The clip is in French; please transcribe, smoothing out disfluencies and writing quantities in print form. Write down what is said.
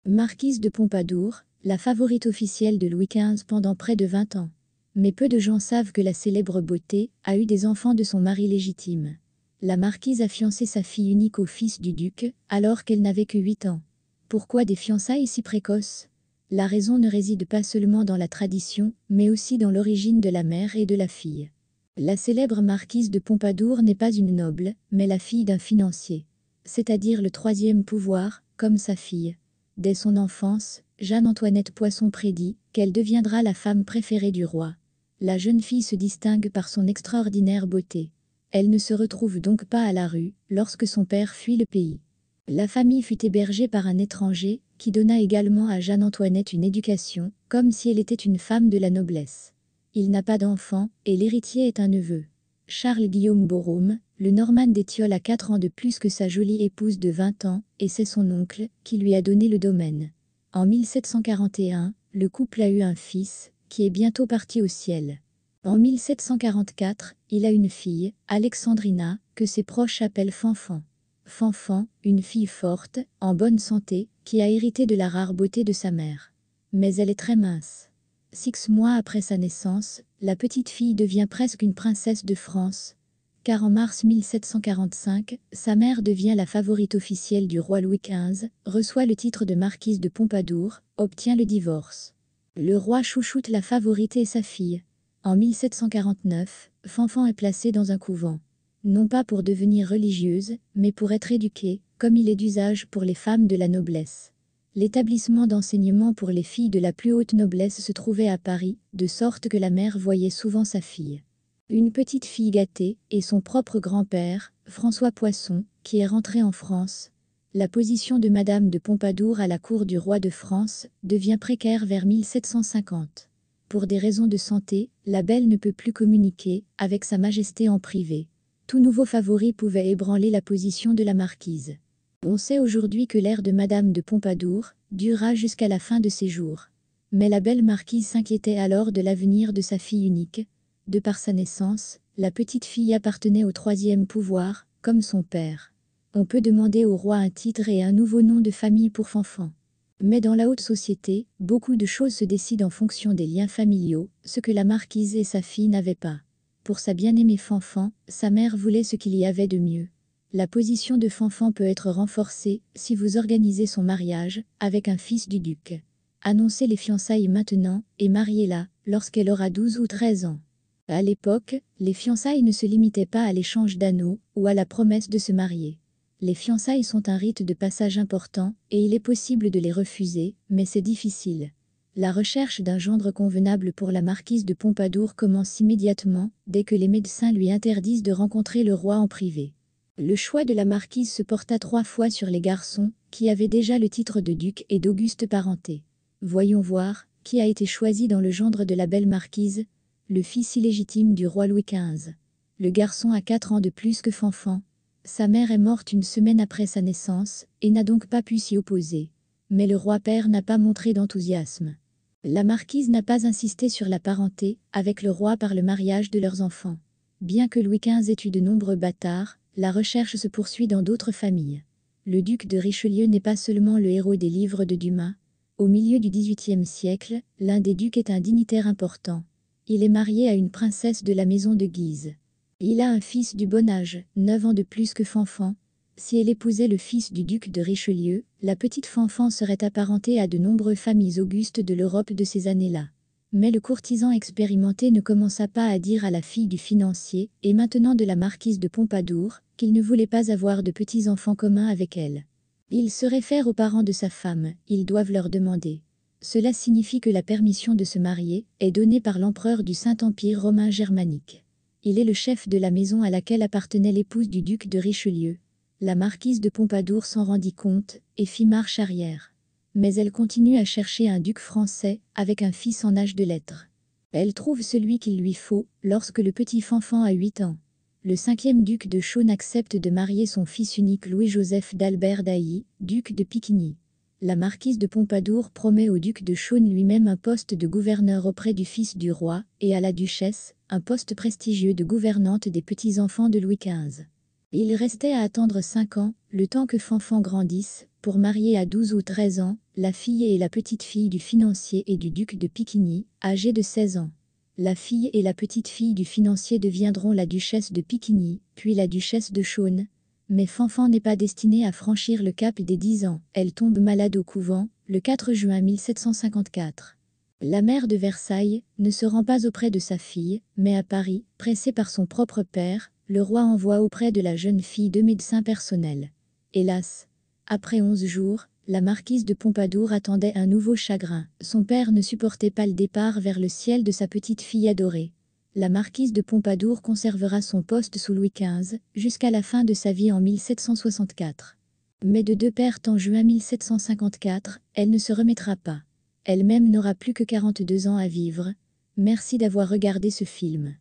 Marquise de Pompadour, la favorite officielle de Louis XV pendant près de 20 ans. Mais peu de gens savent que la célèbre beauté a eu des enfants de son mari légitime. La marquise a fiancé sa fille unique au fils du duc, alors qu'elle n'avait que 8 ans. Pourquoi des fiançailles si précoces? La raison ne réside pas seulement dans la tradition, mais aussi dans l'origine de la mère et de la fille. La célèbre marquise de Pompadour n'est pas une noble, mais la fille d'un financier. C'est-à-dire le troisième pouvoir, comme sa fille. Dès son enfance, Jeanne-Antoinette Poisson prédit qu'elle deviendra la femme préférée du roi. La jeune fille se distingue par son extraordinaire beauté. Elle ne se retrouve donc pas à la rue lorsque son père fuit le pays. La famille fut hébergée par un étranger qui donna également à Jeanne-Antoinette une éducation, comme si elle était une femme de la noblesse. Il n'a pas d'enfant, et l'héritier est un neveu. Charles-Guillaume Borrome, le Norman d'Étiole a 4 ans de plus que sa jolie épouse de 20 ans, et c'est son oncle qui lui a donné le domaine. En 1741, le couple a eu un fils, qui est bientôt parti au ciel. En 1744, il a une fille, Alexandrina, que ses proches appellent Fanfan. Fanfan, une fille forte, en bonne santé, qui a hérité de la rare beauté de sa mère. Mais elle est très mince. 6 mois après sa naissance, la petite fille devient presque une princesse de France, car en mars 1745, sa mère devient la favorite officielle du roi Louis XV, reçoit le titre de marquise de Pompadour, obtient le divorce. Le roi chouchoute la favorite et sa fille. En 1749, Fanfan est placée dans un couvent. Non pas pour devenir religieuse, mais pour être éduquée, comme il est d'usage pour les femmes de la noblesse. L'établissement d'enseignement pour les filles de la plus haute noblesse se trouvait à Paris, de sorte que la mère voyait souvent sa fille. Une petite fille gâtée, et son propre grand-père, François Poisson, qui est rentré en France. La position de Madame de Pompadour à la cour du roi de France devient précaire vers 1750. Pour des raisons de santé, la belle ne peut plus communiquer avec sa majesté en privé. Tout nouveau favori pouvait ébranler la position de la marquise. On sait aujourd'hui que l'ère de Madame de Pompadour durera jusqu'à la fin de ses jours. Mais la belle marquise s'inquiétait alors de l'avenir de sa fille unique. De par sa naissance, la petite fille appartenait au troisième pouvoir, comme son père. On peut demander au roi un titre et un nouveau nom de famille pour Fanfan. Mais dans la haute société, beaucoup de choses se décident en fonction des liens familiaux, ce que la marquise et sa fille n'avaient pas. Pour sa bien-aimée Fanfan, sa mère voulait ce qu'il y avait de mieux. La position de Fanfan peut être renforcée si vous organisez son mariage avec un fils du duc. Annoncez les fiançailles maintenant et mariez-la lorsqu'elle aura 12 ou 13 ans. À l'époque, les fiançailles ne se limitaient pas à l'échange d'anneaux ou à la promesse de se marier. Les fiançailles sont un rite de passage important et il est possible de les refuser, mais c'est difficile. La recherche d'un gendre convenable pour la marquise de Pompadour commence immédiatement, dès que les médecins lui interdisent de rencontrer le roi en privé. Le choix de la marquise se porta 3 fois sur les garçons, qui avaient déjà le titre de duc et d'auguste parenté. Voyons voir, qui a été choisi dans le gendre de la belle marquise, le fils illégitime du roi Louis XV. Le garçon a 4 ans de plus que Fanfan. Sa mère est morte une semaine après sa naissance, et n'a donc pas pu s'y opposer. Mais le roi-père n'a pas montré d'enthousiasme. La marquise n'a pas insisté sur la parenté avec le roi par le mariage de leurs enfants. Bien que Louis XV ait eu de nombreux bâtards, la recherche se poursuit dans d'autres familles. Le duc de Richelieu n'est pas seulement le héros des livres de Dumas. Au milieu du XVIIIe siècle, l'un des ducs est un dignitaire important. Il est marié à une princesse de la maison de Guise. Il a un fils du bon âge, 9 ans de plus que Fanfan. Si elle épousait le fils du duc de Richelieu, la petite Fanfan serait apparentée à de nombreuses familles augustes de l'Europe de ces années-là. Mais le courtisan expérimenté ne commença pas à dire à la fille du financier, et maintenant de la marquise de Pompadour, qu'il ne voulait pas avoir de petits-enfants communs avec elle. Il se réfère aux parents de sa femme, ils doivent leur demander. Cela signifie que la permission de se marier est donnée par l'empereur du Saint-Empire romain germanique. Il est le chef de la maison à laquelle appartenait l'épouse du duc de Richelieu. La marquise de Pompadour s'en rendit compte, et fit marche arrière. Mais elle continue à chercher un duc français, avec un fils en âge de lettres. Elle trouve celui qu'il lui faut, lorsque le petit Fanfan a 8 ans. Le 5e duc de Chaulnes accepte de marier son fils unique Louis-Joseph d'Albert d'Ailly, duc de Piquigny. La marquise de Pompadour promet au duc de Chaulnes lui-même un poste de gouverneur auprès du fils du roi, et à la duchesse, un poste prestigieux de gouvernante des petits-enfants de Louis XV. Il restait à attendre 5 ans, le temps que Fanfan grandisse, pour marier à 12 ou 13 ans la fille et la petite-fille du financier et du duc de Piquigny, âgés de 16 ans. La fille et la petite-fille du financier deviendront la duchesse de Piquigny, puis la duchesse de Chaulnes. Mais Fanfan n'est pas destinée à franchir le cap des 10 ans. Elle tombe malade au couvent, le 4 juin 1754. La mère de Versailles ne se rend pas auprès de sa fille, mais à Paris, pressée par son propre père, le roi envoie auprès de la jeune fille 2 médecins personnels. Hélas, après 11 jours, la marquise de Pompadour attendait un nouveau chagrin. Son père ne supportait pas le départ vers le ciel de sa petite-fille adorée. La marquise de Pompadour conservera son poste sous Louis XV jusqu'à la fin de sa vie en 1764. Mais de deux pertes en juin 1754, elle ne se remettra pas. Elle-même n'aura plus que 42 ans à vivre. Merci d'avoir regardé ce film.